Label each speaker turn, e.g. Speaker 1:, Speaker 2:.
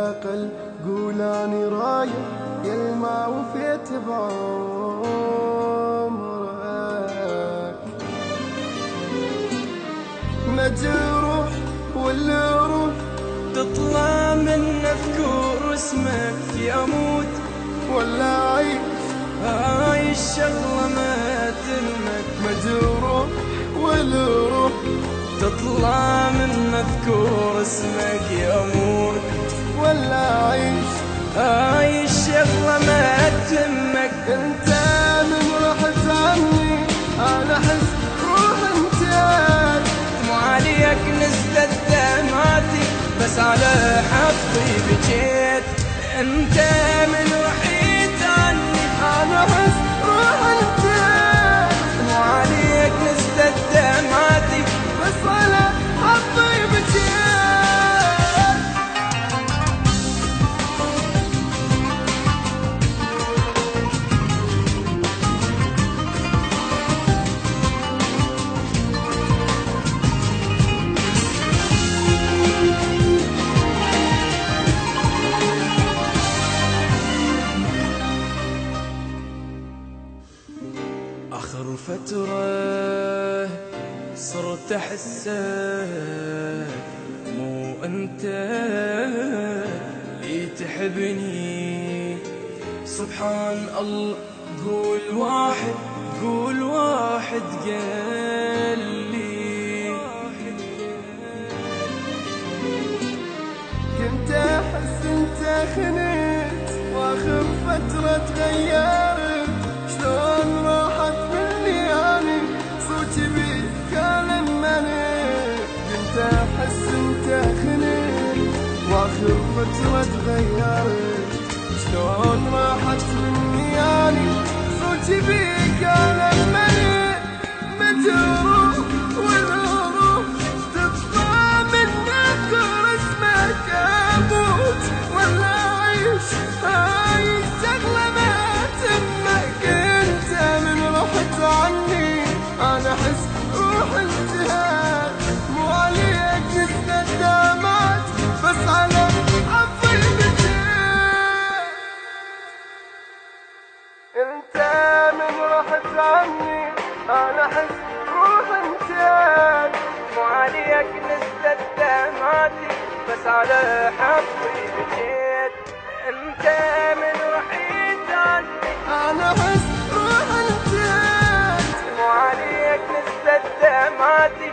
Speaker 1: يا قلب قول اني رايح يا ما وفيت بعمرك. مجروح والروح
Speaker 2: تطلع من ذكور اسمك يموت
Speaker 1: ولا عيش
Speaker 2: هاي الشغلة ما تهمك.
Speaker 1: مجروح والروح
Speaker 2: تطلع من مذكور اسمك يموت
Speaker 1: ولا عيش
Speaker 2: هاي الشغلة ما تهمك.
Speaker 1: انت من رحت عني انا احس روح انتهت.
Speaker 2: مو عليك نزلت دمعتي بس على حظي بجيت. انت من رحت عني
Speaker 1: انا احس روح انتهت.
Speaker 2: مو عليك نزلت دمعتي
Speaker 1: بس على حظي بجيت.
Speaker 2: آخر فترة صرت أحسك مو أنت اللي تحبني. سبحان الله قول واحد قال لي.
Speaker 1: كنت احس انت خنيت واخر فترة تغيرت. شلون راحت مني يعني صوتي بيك كان منيت. كنت احس انت خنيت واخر فترة تغيرت. شلون راحت مني يعني صوتي بيك كان منيت. مجروح والروح تطلع من ذكر اسمك اموت ولا عيش هاي الشغلة ما تهمك. انت من رحت عني انا احس روح انتهت. مو عليك نزلت دمعت بس على حظي بجيت. انت من رحت عني انا احس روح انتهت.
Speaker 2: مو عليك نزلت دمعتي بس على حظي بجيت. انت من رحت عني
Speaker 1: انا احس روح انتهت.
Speaker 2: مو عليك نزلت دمعتي